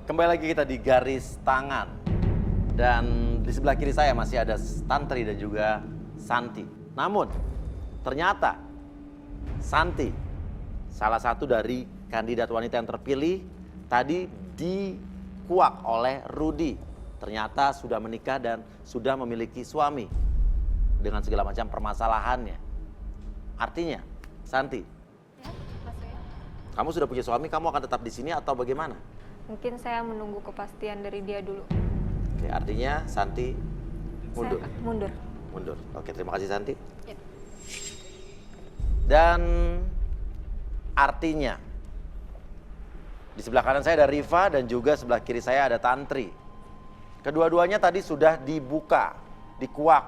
Kembali lagi kita di garis tangan. Dan di sebelah kiri saya masih ada Tantri dan juga Santi. Namun ternyata Santi, salah satu dari kandidat wanita yang terpilih, tadi dikuak oleh Rudy. Ternyata sudah menikah dan sudah memiliki suami dengan segala macam permasalahannya. Artinya, Santi, Ya, maksudnya? kamu sudah punya suami, kamu akan tetap di sini atau bagaimana? Mungkin saya menunggu kepastian dari dia dulu. Oke, artinya Santi mundur. Saya mundur. Mundur. Oke, terima kasih Santi. Ya. Dan artinya di sebelah kanan saya ada Riva dan juga sebelah kiri saya ada Tantri. Kedua-duanya tadi sudah dibuka, dikuak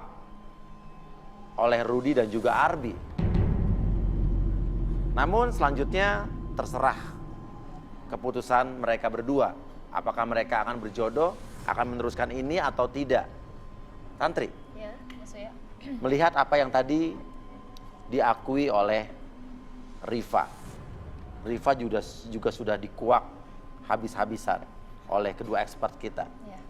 oleh Rudy dan juga Arbi. Namun selanjutnya terserah keputusan mereka berdua. Apakah mereka akan berjodoh, akan meneruskan ini atau tidak. Tantri, Ya, maksudnya. melihat apa yang tadi diakui oleh Riva. Riva juga sudah dikuak habis-habisan oleh kedua expert kita. Ya.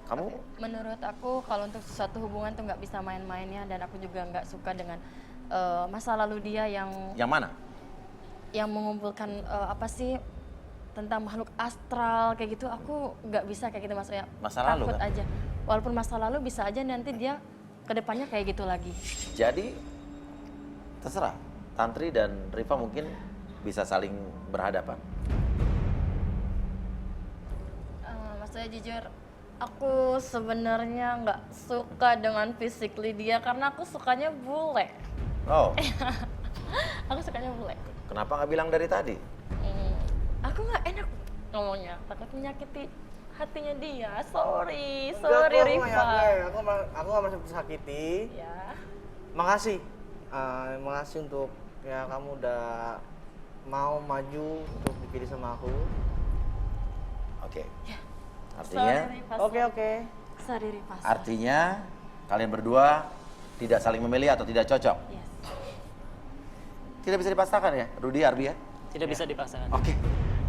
Kamu Menurut aku kalau untuk suatu hubungan tuh nggak bisa main-mainnya, dan aku juga nggak suka dengan masa lalu dia yang mana? mengumpulkan apa sih tentang makhluk astral kayak gitu. Aku nggak bisa kayak gitu, maksudnya Masa lalu, takut kan? aja. Walaupun masa lalu bisa aja nanti dia kedepannya kayak gitu lagi. Jadi terserah. Tantri dan Riva mungkin bisa saling berhadapan. Maksudnya jujur, aku sebenarnya nggak suka dengan fisik dia karena aku sukanya bule. Oh, Aku sukanya bule. kenapa nggak bilang dari tadi? Aku nggak enak ngomongnya, takut menyakiti hatinya dia. Sorry Enggak, aku Riva. nggak yakin. Aku nggak merasa tersakiti. Ya, Makasih. Makasih untuk ya kamu udah mau maju untuk dipilih sama aku. Oke. sorry Artinya, Riva. Oke. Sorry Riva. artinya kalian berdua tidak saling memilih atau tidak cocok. Yes. Tidak bisa dipaksakan ya, Rudy, Arbi ya? Tidak bisa dipaksakan. Oke.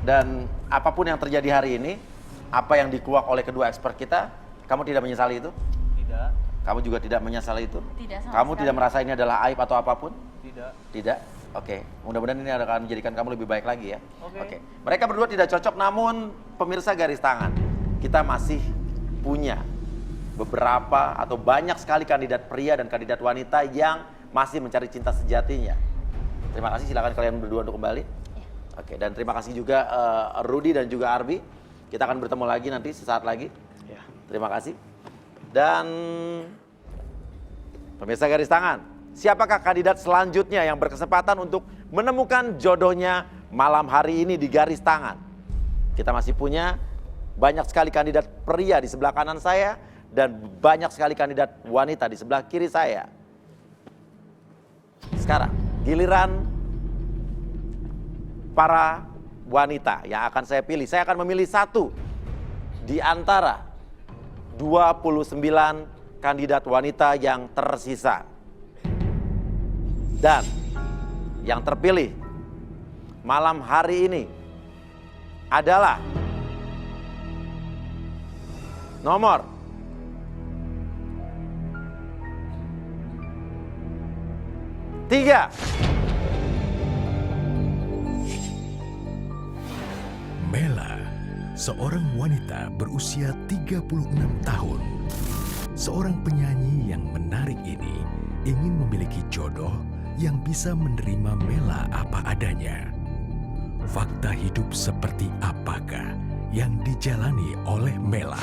Dan apapun yang terjadi hari ini, apa yang dikuak oleh kedua expert kita, kamu tidak menyesali itu? Tidak. Kamu juga tidak menyesali itu? Tidak sama Kamu sekali. tidak merasa ini adalah aib atau apapun? Tidak. Tidak? Oke. Mudah-mudahan ini akan menjadikan kamu lebih baik lagi ya. Oke. Mereka berdua tidak cocok, namun pemirsa garis tangan, kita masih punya beberapa atau banyak sekali kandidat pria dan kandidat wanita yang masih mencari cinta sejatinya. Terima kasih, silakan kalian berdua untuk kembali. Oke, dan terima kasih juga Rudy dan juga Arbi. Kita akan bertemu lagi nanti sesaat lagi. Ya. Terima kasih. Dan pemirsa garis tangan, siapakah kandidat selanjutnya yang berkesempatan untuk menemukan jodohnya malam hari ini di garis tangan? Kita masih punya banyak sekali kandidat pria di sebelah kanan saya dan banyak sekali kandidat wanita di sebelah kiri saya. Sekarang giliran para wanita yang akan saya pilih. Saya akan memilih satu di antara 29 kandidat wanita yang tersisa. Dan yang terpilih malam hari ini adalah nomor 3. Mela, seorang wanita berusia 36 tahun. Seorang penyanyi yang menarik ini ingin memiliki jodoh yang bisa menerima Mela apa adanya. Fakta hidup seperti apakah yang dijalani oleh Mela?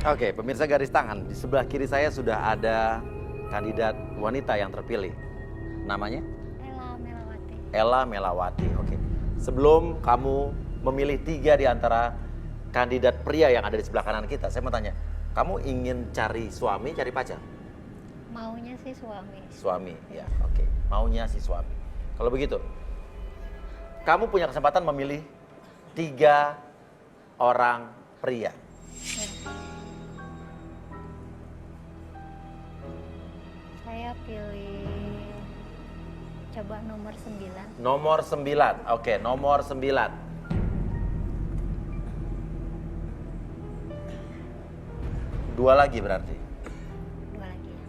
Oke, pemirsa garis tangan, di sebelah kiri saya sudah ada kandidat wanita yang terpilih. Namanya? Ella Melawati. Ella Melawati. Oke. Sebelum kamu memilih 3 di antara kandidat pria yang ada di sebelah kanan kita, saya mau tanya, kamu ingin cari suami, cari pacar? Maunya sih suami. Suami, ya, oke. Maunya si suami. Kalau begitu, kamu punya kesempatan memilih 3 orang pria. Saya pilih coba nomor 9. Nomor 9, oke, nomor 9. 2 lagi berarti. 2 lagi ya.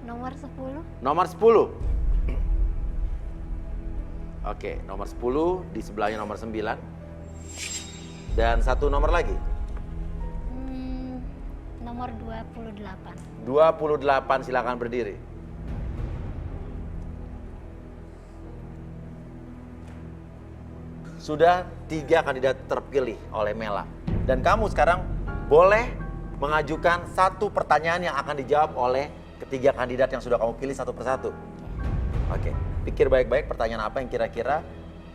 Nomor 10. Nomor 10. Oke, nomor 10 di sebelahnya nomor 9. Dan 1 nomor lagi. Nomor 28. 28, silakan berdiri. Sudah 3 kandidat terpilih oleh Mela. Dan kamu sekarang boleh mengajukan 1 pertanyaan yang akan dijawab oleh ketiga kandidat yang sudah kamu pilih satu persatu. Oke, pikir baik-baik pertanyaan apa yang kira-kira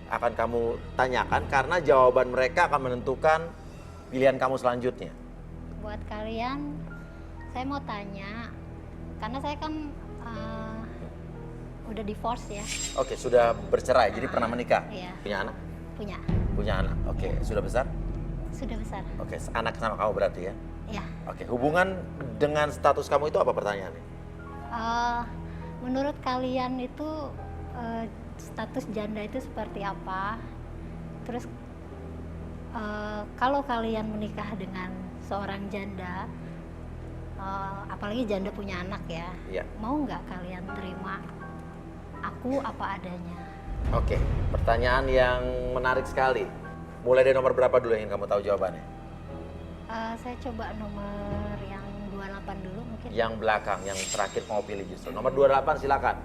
akan kamu tanyakan karena jawaban mereka akan menentukan pilihan kamu selanjutnya. Buat kalian, saya mau tanya, karena saya kan udah divorce ya. Oke, sudah bercerai, jadi pernah menikah? Iya. Punya anak? Punya. Punya anak, oke. Sudah besar? Sudah besar. Oke, anak sama kamu berarti ya? Ya. Oke, hubungan dengan status kamu itu apa pertanyaannya? Menurut kalian itu status janda itu seperti apa? Terus kalau kalian menikah dengan seorang janda, apalagi janda punya anak ya, Iya. mau nggak kalian terima aku apa adanya? Oke, pertanyaan yang menarik sekali. Mulai dari nomor berapa dulu yang ingin kamu tahu jawabannya? Saya coba nomor yang 28 dulu mungkin. Yang belakang, yang terakhir mau pilih justru. Nomor 28 silakan.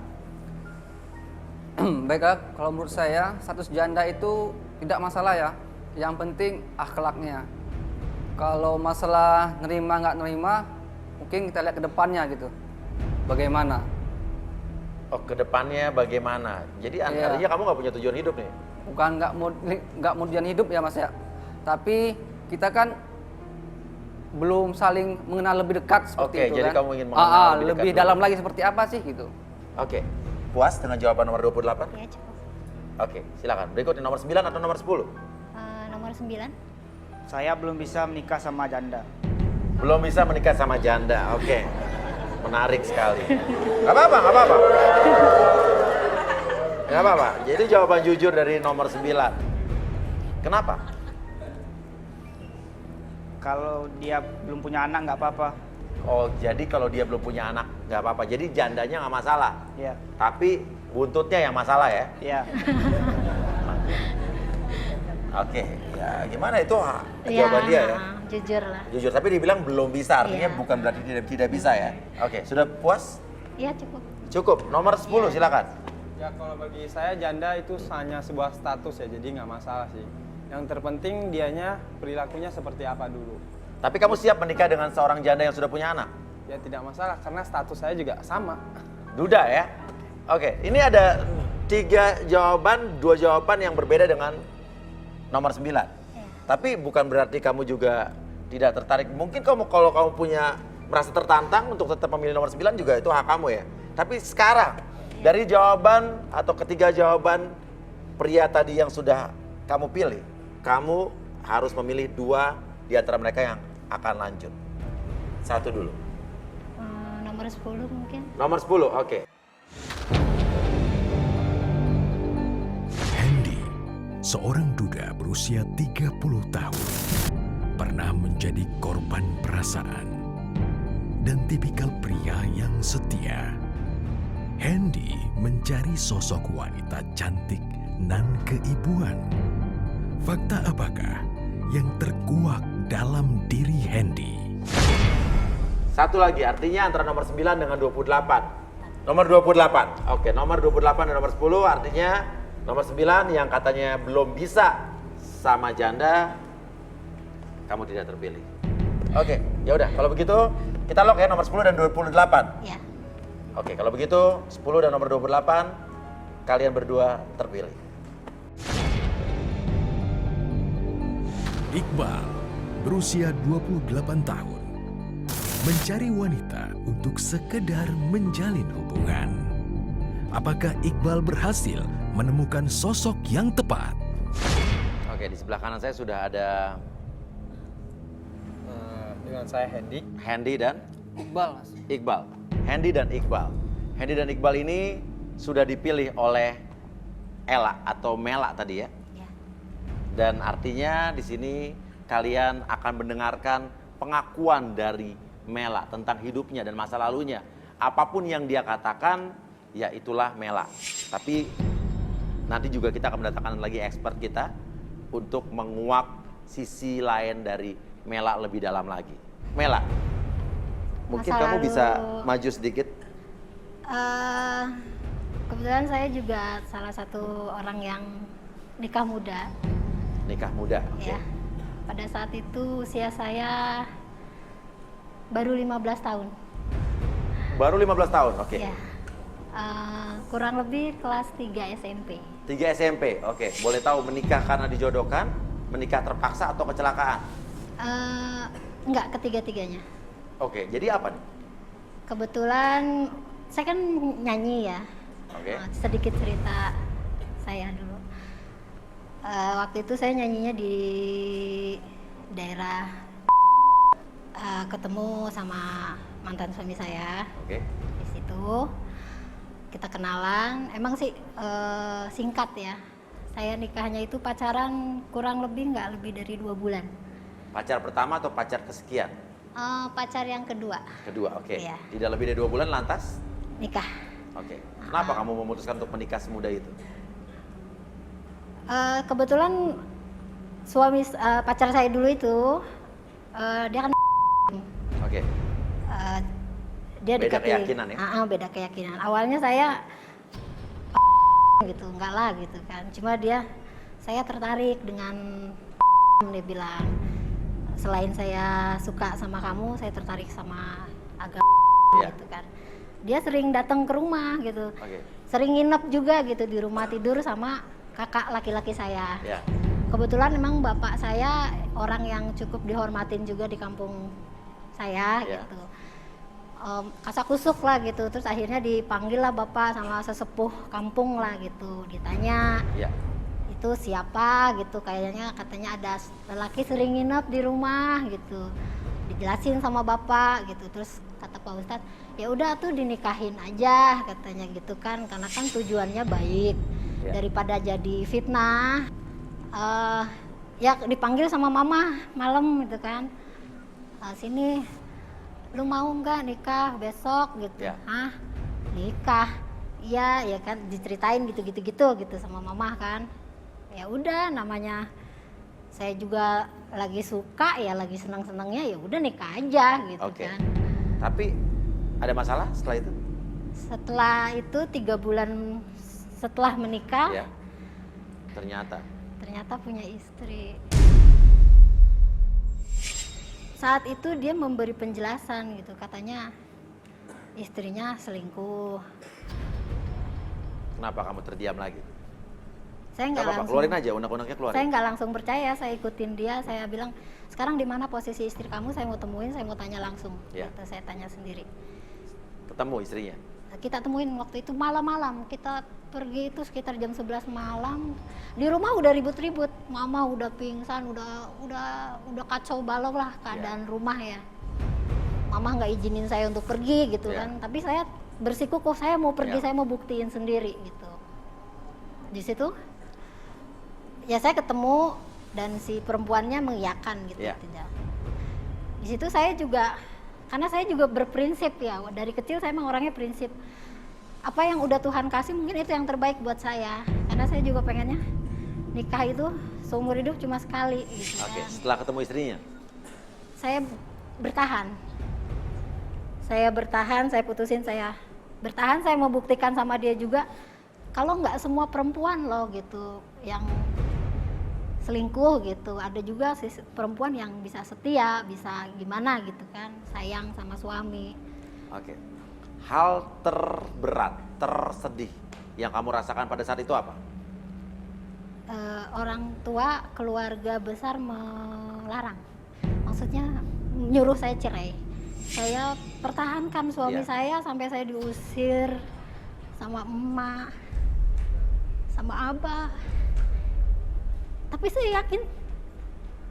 Baiklah, kalau menurut saya status janda itu tidak masalah ya. Yang penting akhlaknya. Kalau masalah nerima nggak nerima, mungkin kita lihat ke depannya gitu. Bagaimana? Oh, ke depannya bagaimana? Jadi Iya. artinya kamu nggak punya tujuan hidup nih? Bukan nggak mau tujuan hidup ya Mas ya. Tapi kita kan belum saling mengenal lebih dekat seperti Oke, itu jadi kan. kamu ingin mengenal lebih lebih dekat dalam dulu. lagi seperti apa sih gitu. Oke, puas dengan jawaban nomor 28? Ya cukup. Oke, silakan. Berikutnya nomor 9 atau nomor 10? Nomor 9. Saya belum bisa menikah sama janda. Belum bisa menikah sama janda, oke. Menarik sekali. Gak apa-apa, gak apa-apa. Gak apa-apa, jadi jawaban jujur dari nomor 9. Kenapa? Kalau dia belum punya anak nggak apa-apa. Oh, jadi kalau dia belum punya anak, gak apa-apa. Jadi jandanya gak masalah. Iya. Tapi buntutnya yang masalah ya? Iya. Oke, ya gimana itu jawaban dia ya? Jujur lah. Jujur, tapi dibilang belum bisa, artinya Iya. bukan berarti tidak bisa ya? Oke, sudah puas? Ya cukup. Cukup, nomor 10 silakan. Ya kalau bagi saya janda itu hanya sebuah status ya, jadi nggak masalah sih. Yang terpenting dianya perilakunya seperti apa dulu. Tapi kamu siap menikah dengan seorang janda yang sudah punya anak? Ya tidak masalah karena status saya juga sama. Duda ya? Oke, ini ada 3 jawaban, 2 jawaban yang berbeda dengan nomor 9. Tapi bukan berarti kamu juga tidak tertarik. Mungkin kamu kalau kamu punya merasa tertantang untuk tetap memilih nomor 9 juga itu hak kamu ya. Tapi sekarang dari jawaban atau ketiga jawaban pria tadi yang sudah kamu pilih, kamu harus memilih 2 di antara mereka yang akan lanjut. 1 dulu. Nomor 10 mungkin. Nomor 10, oke. Hendy, seorang duda berusia 30 tahun, pernah menjadi korban perasaan dan tipikal pria yang setia. Hendy mencari sosok wanita cantik dan keibuan. Fakta apakah yang terkuak dalam diri Hendy? 1 lagi, artinya antara nomor 9 dengan 28. Nomor 28, oke, nomor 28 dan nomor 10 artinya nomor 9 yang katanya belum bisa sama janda, kamu tidak terpilih. Oke, ya udah kalau begitu kita lock ya nomor 10 dan 28. Ya. Oke, kalau begitu 10 dan nomor 28 kalian berdua terpilih. Iqbal berusia 28 tahun mencari wanita untuk sekedar menjalin hubungan. Apakah Iqbal berhasil menemukan sosok yang tepat? Oke, di sebelah kanan saya sudah ada Dengan saya Hendy dan Iqbal Mas. Iqbal. Hendy dan Iqbal. Hendy dan Iqbal ini sudah dipilih oleh Ella atau Mela tadi ya. Ya. Dan artinya di sini kalian akan mendengarkan pengakuan dari Mela, tentang hidupnya dan masa lalunya. Apapun yang dia katakan, ya itulah Mela. Tapi nanti juga kita akan mendatangkan lagi expert kita untuk menguak sisi lain dari Mela lebih dalam lagi. Mela, mungkin Masa kamu lalu- bisa maju sedikit. Kebetulan saya juga salah satu orang yang nikah muda. Nikah muda, oke. Ya. Pada saat itu usia saya baru 15 tahun. Baru 15 tahun, oke. Ya. Kurang lebih kelas 3 SMP. 3 SMP, oke. Boleh tahu menikah karena dijodohkan, menikah terpaksa atau kecelakaan? Enggak, ketiga-tiganya. Oke, jadi apa nih? Kebetulan saya kan nyanyi ya. Oke. Sedikit cerita saya dulu. Waktu itu saya nyanyinya di daerah, ketemu sama mantan suami saya. Oke. Di situ kita kenalan. Emang sih singkat ya. Saya nikahnya itu pacaran kurang lebih nggak lebih dari 2 bulan. Pacar pertama atau pacar kesekian? Pacar yang kedua Kedua, oke. Iya. Tidak lebih dari 2 bulan lantas? nikah. Oke. Kenapa kamu memutuskan untuk menikah semudah itu? Kebetulan pacar saya dulu itu dia kan Oke. dia Beda dekati- keyakinan ya? beda keyakinan. Awalnya saya gitu, enggak lah gitu kan. Cuma saya tertarik dengan dia bilang, selain saya suka sama kamu, saya tertarik sama agama Iya. gitu kan. Dia sering datang ke rumah gitu. Oke. Sering nginep juga gitu di rumah tidur sama kakak laki-laki saya. Ya. Kebetulan memang bapak saya orang yang cukup dihormatin juga di kampung saya Ya. gitu. Kasakusuk lah gitu, terus akhirnya dipanggil lah bapak sama sesepuh kampung lah gitu, ditanya Ya. itu siapa gitu, katanya ada lelaki sering nginep di rumah gitu, dijelasin sama bapak gitu. Terus kata Pak Ustadz, ya udah tuh dinikahin aja katanya gitu kan, karena kan tujuannya baik. Ya. Daripada jadi fitnah. Ya dipanggil sama mama malam gitu kan, sini lu mau nggak nikah besok gitu. Ya. Hah, nikah? Iya ya kan, diceritain gitu sama mama kan. Ya udah, namanya saya juga lagi suka ya, lagi senang-senangnya, ya udah nikah aja gitu. Oke. Kan. Tapi ada masalah setelah itu? Setelah itu 3 bulan setelah menikah, Ya. ternyata punya istri. Saat itu dia memberi penjelasan gitu, katanya istrinya selingkuh. Kenapa kamu terdiam lagi? Saya Gak nggak apa-apa, langsung, keluarin aja, undang-undangnya keluarin. saya nggak langsung percaya, saya ikutin dia, saya bilang sekarang di mana posisi istri kamu, saya mau temuin, saya mau tanya langsung. Ya. Gitu, saya tanya sendiri. Ketemu istrinya? Kita temuin waktu itu malam-malam, kita pergi itu sekitar jam 11 malam. Di rumah udah ribut-ribut, mama udah pingsan, udah kacau balau lah keadaan rumah ya. Mama nggak izinin saya untuk pergi gitu Ya. kan, tapi saya bersikukuh, saya mau pergi, Ya. saya mau buktiin sendiri gitu. Di situ ya saya ketemu dan si perempuannya mengiyakan gitu. Ya. Tidak. Di situ saya juga, karena saya juga berprinsip ya, dari kecil saya emang orangnya prinsip. Apa yang udah Tuhan kasih mungkin itu yang terbaik buat saya, karena saya juga pengennya nikah itu seumur hidup cuma sekali gitu. Oke, kan. setelah ketemu istrinya? Saya bertahan, saya putusin, saya bertahan, saya mau buktikan sama dia juga kalau nggak semua perempuan loh gitu yang selingkuh gitu, ada juga perempuan yang bisa setia, bisa gimana gitu kan, sayang sama suami. Oke. Hal terberat, tersedih yang kamu rasakan pada saat itu apa? Orang tua keluarga besar melarang, maksudnya nyuruh saya cerai. Saya pertahankan suami Iya. saya sampai saya diusir sama emak, sama abah. Tapi saya yakin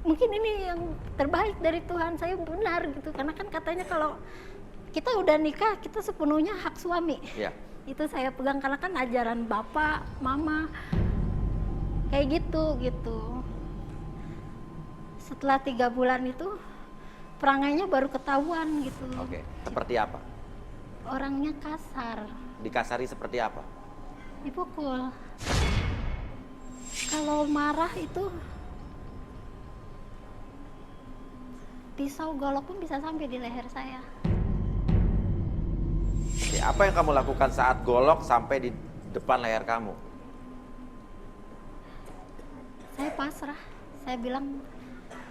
mungkin ini yang terbaik dari Tuhan, saya benar gitu, karena kan katanya kalau kita udah nikah kita sepenuhnya hak suami. Ya. Itu saya pegang karena kan ajaran bapak, mama kayak gitu. Setelah 3 bulan itu perangainya baru ketahuan gitu. Oke, seperti apa? Orangnya kasar, Dikasari seperti apa? dipukul. Kalau marah itu pisau golok pun bisa sampai di leher saya. Oke, apa yang kamu lakukan saat golok sampai di depan leher kamu? Saya pasrah. Saya bilang,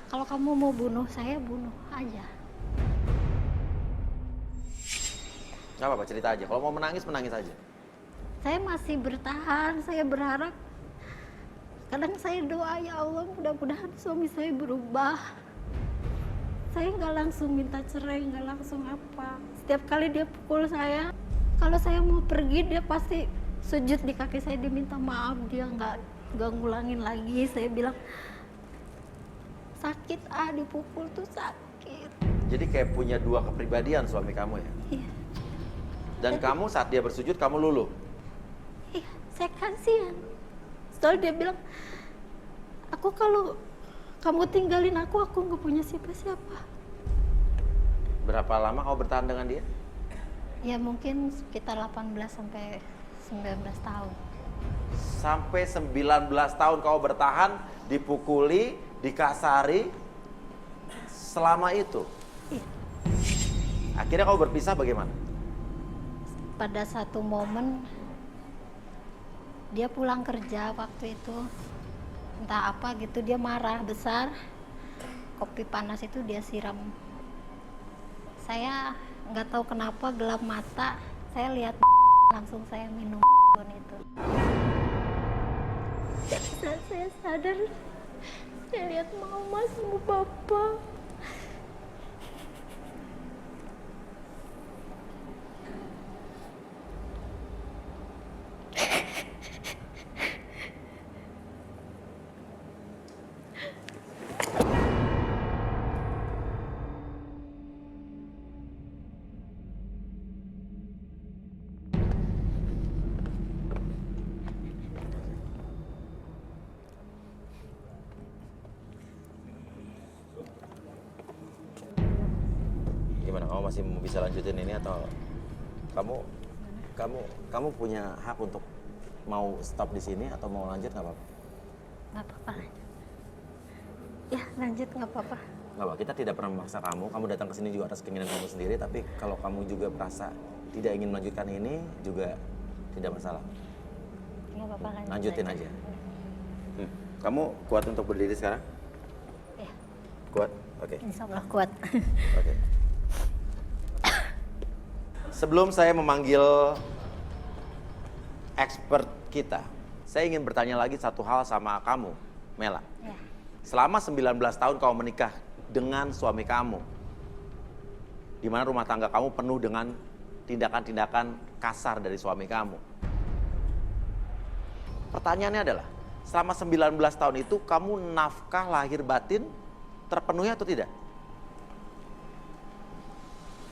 kalau kamu mau bunuh saya, bunuh aja. Gak apa-apa, cerita aja. Kalau mau menangis, menangis aja. Saya masih bertahan, saya berharap. Kadang saya doa, ya Allah mudah-mudahan suami saya berubah. Saya nggak langsung minta cerai, nggak langsung apa. Setiap kali dia pukul saya, kalau saya mau pergi dia pasti sujud di kaki saya, dia minta maaf, dia nggak ngulangin lagi. Saya bilang, sakit dipukul tuh sakit. Jadi kayak punya dua kepribadian suami kamu ya? Iya. Dan kamu saat dia bersujud, kamu luluh? Iya, saya kasihan. Soalnya dia bilang, aku kalau kamu tinggalin aku nggak punya siapa-siapa. Berapa lama kamu bertahan dengan dia? Ya mungkin sekitar 18 sampai 19 tahun. Sampai 19 tahun kamu bertahan, dipukuli, dikasari, selama itu? Iya. Akhirnya kamu berpisah bagaimana? Pada satu momen dia pulang kerja waktu itu, entah apa gitu, dia marah besar, kopi panas itu dia siram. Saya nggak tahu kenapa gelap mata, saya lihat langsung saya minum itu. Saat saya sadar, saya lihat mama sama papa. Gimana, kamu masih bisa lanjutin ini atau kamu punya hak untuk mau stop di sini atau mau lanjut? Nggak apa-apa? Nggak apa-apa, lanjut. Ya lanjut, nggak apa-apa. Nggak apa, kita tidak pernah memaksa kamu. Kamu datang ke sini juga atas keinginan kamu sendiri. Tapi kalau kamu juga merasa tidak ingin melanjutkan ini juga tidak masalah. Nggak apa-apa, Lanjutin aja. Kamu kuat untuk berdiri sekarang? Ya, Kuat? Oke. insya Allah kuat. Oke. Sebelum saya memanggil expert kita, saya ingin bertanya lagi satu hal sama kamu, Mela. Ya. Selama 19 tahun kamu menikah dengan suami kamu, di mana rumah tangga kamu penuh dengan tindakan-tindakan kasar dari suami kamu. Pertanyaannya adalah, selama 19 tahun itu kamu nafkah lahir batin terpenuhi atau tidak?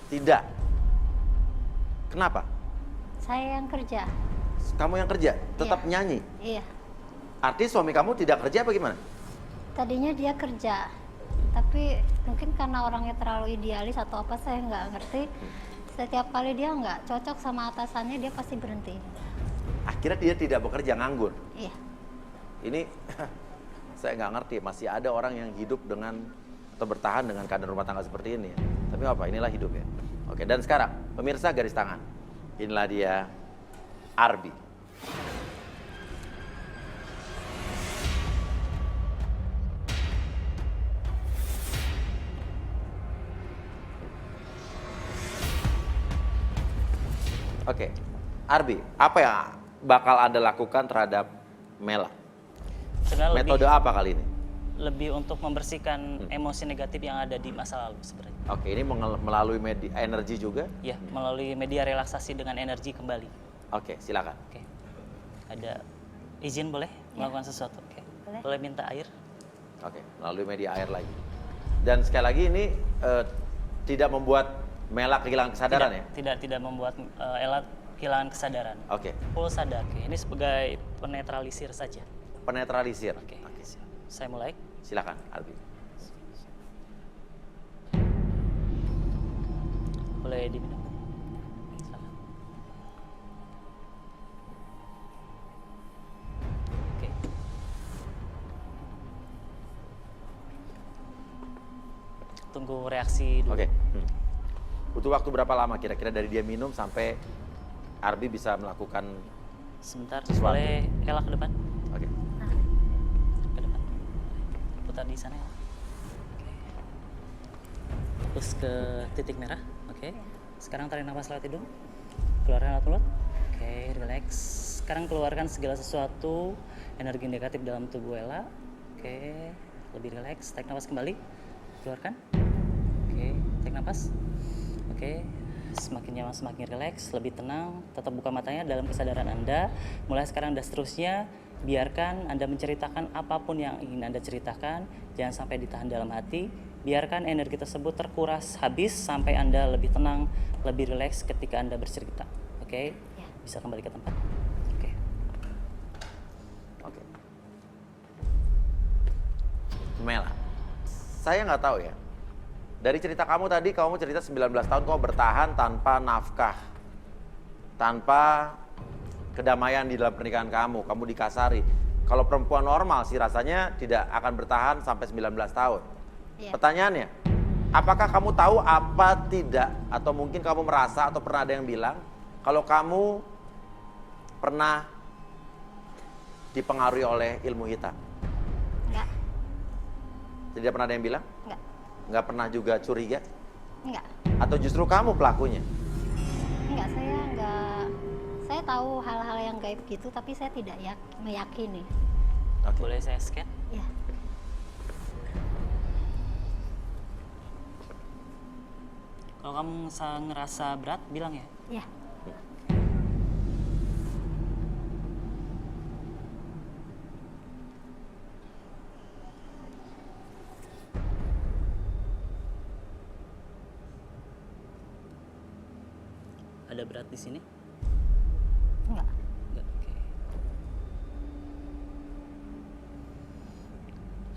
Tidak. Kenapa? Saya yang kerja. Kamu yang kerja, tetap Iya. nyanyi. Iya. Artinya suami kamu tidak kerja apa gimana? Tadinya dia kerja, tapi mungkin karena orangnya terlalu idealis atau apa saya nggak ngerti. Setiap kali dia nggak cocok sama atasannya, dia pasti berhenti. Akhirnya dia tidak bekerja, nganggur. Iya. Ini saya nggak ngerti, masih ada orang yang hidup dengan atau bertahan dengan keadaan rumah tangga seperti ini. Tapi apa, inilah hidup ya. Oke, dan sekarang pemirsa garis tangan, inilah dia Arbi. Oke, Arbi, apa yang bakal Anda lakukan terhadap Mela? Sebenarnya Metode apa kali ini? lebih untuk membersihkan emosi negatif yang ada di masa lalu sebenarnya. Oke, ini melalui energi juga? Ya, melalui media relaksasi dengan energi kembali. Oke, silakan. Oke. Ada izin boleh melakukan sesuatu? Oke. Boleh. Boleh minta air? Oke, melalui media air lagi. Dan sekali lagi ini tidak membuat Mela kehilangan kesadaran ya? Tidak membuat Ella kehilangan kesadaran. Oke, Full sadar. Oke, ini sebagai penetralisir saja. penetralisir. Oke. Oke, Saya mulai. silakan Arbi. Boleh diminum. Silakan. Oke. Tunggu reaksi dulu. Oke. Butuh waktu berapa lama kira-kira dari dia minum sampai Arbi bisa melakukan Sebentar, Sesuatu. boleh Ella ke depan? Oke. Ke depan. Putar di sana ya. Oke. Fokus ke titik merah. Oke. Sekarang tarik nafas lewat hidung. Keluarkan lewat mulut. Oke, relax. Sekarang keluarkan segala sesuatu energi negatif dalam tubuh Ella. Oke, lebih relax. Tarik nafas kembali. Keluarkan. Oke, tarik nafas. Oke. Semakin nyaman, semakin rileks, lebih tenang, tetap buka matanya dalam kesadaran Anda. Mulai sekarang dan seterusnya, biarkan Anda menceritakan apapun yang ingin Anda ceritakan, jangan sampai ditahan dalam hati. Biarkan energi tersebut terkuras habis sampai Anda lebih tenang, lebih rileks ketika Anda bercerita. Oke? Bisa kembali ke tempat. Oke. Oke. Mela, saya nggak tahu ya. Dari cerita kamu tadi, kamu cerita 19 tahun kamu bertahan tanpa nafkah. Tanpa kedamaian di dalam pernikahan kamu, kamu dikasari. Kalau perempuan normal sih rasanya tidak akan bertahan sampai 19 tahun. Iya. Pertanyaannya, apakah kamu tahu apa tidak? Atau mungkin kamu merasa atau pernah ada yang bilang, kalau kamu pernah dipengaruhi oleh ilmu hitam? Enggak, Tidak pernah ada yang bilang? enggak, Nggak pernah juga curiga? enggak. Atau justru kamu pelakunya? Enggak, saya enggak. Saya tahu hal-hal yang gaib gitu, tapi saya tidak meyakini. Oke. Boleh saya scan? Ya. Kalau kamu ngerasa berat, bilang ya. Ya. Ada berat di sini? Enggak. Enggak, oke.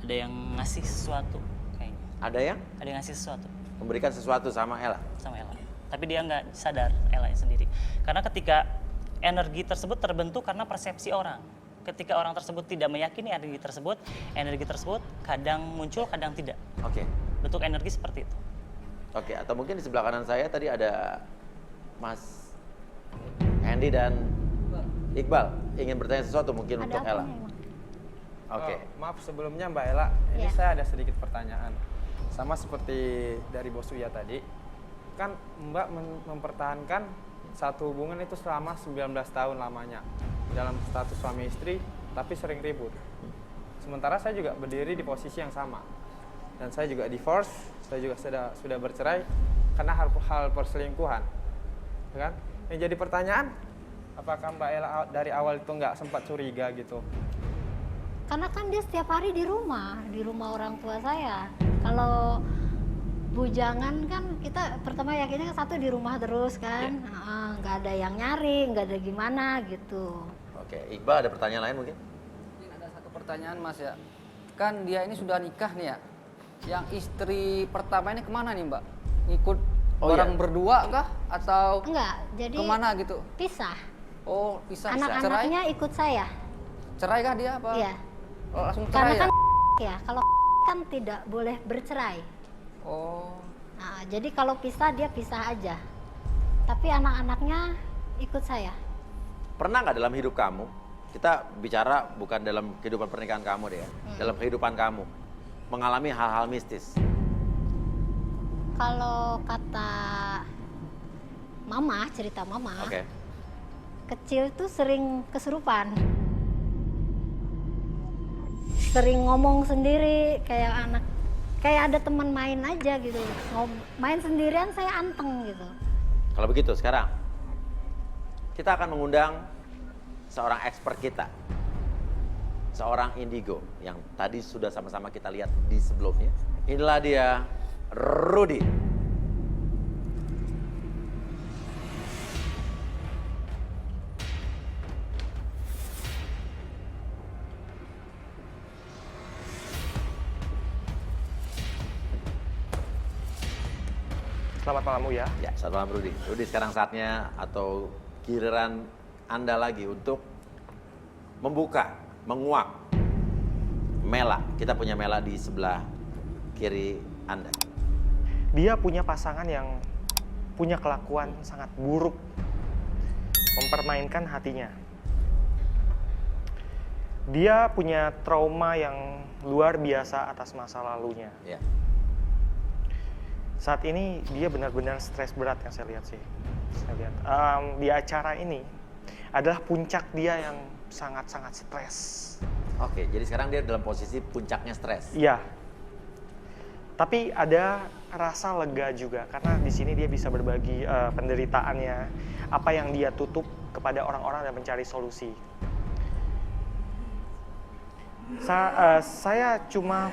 Ada yang ngasih sesuatu kayaknya. Ada yang Ada yang ngasih sesuatu memberikan sesuatu sama Ella? sama Ella. Tapi dia nggak sadar, Ella sendiri. Karena ketika energi tersebut terbentuk karena persepsi orang. Ketika orang tersebut tidak meyakini energi tersebut kadang muncul, kadang tidak. Oke. Bentuk energi seperti itu. Oke, atau mungkin di sebelah kanan saya tadi ada Mas Hendy dan Iqbal ingin bertanya sesuatu mungkin Ada untuk apa Ella. nih, Bang? Oke. Maaf sebelumnya Mbak Ella, ini Iya. saya ada sedikit pertanyaan. Sama seperti dari Bos Uya tadi, kan Mbak mempertahankan satu hubungan itu selama 19 tahun lamanya dalam status suami istri, tapi sering ribut. Sementara saya juga berdiri di posisi yang sama, dan saya juga divorce, saya juga sudah bercerai karena hal perselingkuhan, ya kan? Yang jadi pertanyaan, apakah Mbak Ella dari awal itu nggak sempat curiga gitu? Karena kan dia setiap hari di rumah orang tua saya. Kalau bujangan kan kita pertama yakinnya satu di rumah terus kan, nggak ada yang nyari, nggak ada gimana gitu. Oke, Iqbal ada pertanyaan lain mungkin? Mungkin ada satu pertanyaan Mas ya. Kan dia ini sudah nikah nih ya. Yang istri pertama ini kemana nih Mbak? Ngikut Oh, orang iya. berdua kah? Atau Enggak, jadi kemana gitu? pisah. Oh pisah. Anak-anaknya ikut saya. Cerai kah dia apa? Iya. Oh, langsung Karena cerai kan ya? ya, kalau kan tidak boleh bercerai. Oh. Nah, jadi kalau pisah dia pisah aja. Tapi anak-anaknya ikut saya. Pernah nggak dalam hidup kamu, kita bicara bukan dalam kehidupan pernikahan kamu deh ya, dalam kehidupan kamu, mengalami hal-hal mistis? Kalau kata mama, cerita mama, Oke. kecil tuh sering kesurupan. Sering ngomong sendiri kayak anak, kayak ada teman main aja gitu. Main sendirian saya anteng gitu. Kalau begitu sekarang, kita akan mengundang seorang expert kita. Seorang indigo yang tadi sudah sama-sama kita lihat di sebelumnya. Inilah dia, Rudy. Selamat malam Uya. Ya, selamat malam Rudi. Rudi, sekarang saatnya atau giliran Anda lagi untuk membuka, menguak Mela. Kita punya Mela di sebelah kiri Anda. Dia punya pasangan yang punya kelakuan sangat buruk, mempermainkan hatinya. Dia punya trauma yang luar biasa atas masa lalunya. Ya. Saat ini dia benar-benar stres berat yang saya lihat sih. Di acara ini adalah puncak dia yang sangat-sangat stres. Oke, jadi sekarang dia dalam posisi puncaknya stres. Iya. Tapi ada rasa lega juga karena di sini dia bisa berbagi penderitaannya, apa yang dia tutup kepada orang-orang dan mencari solusi. Saya cuma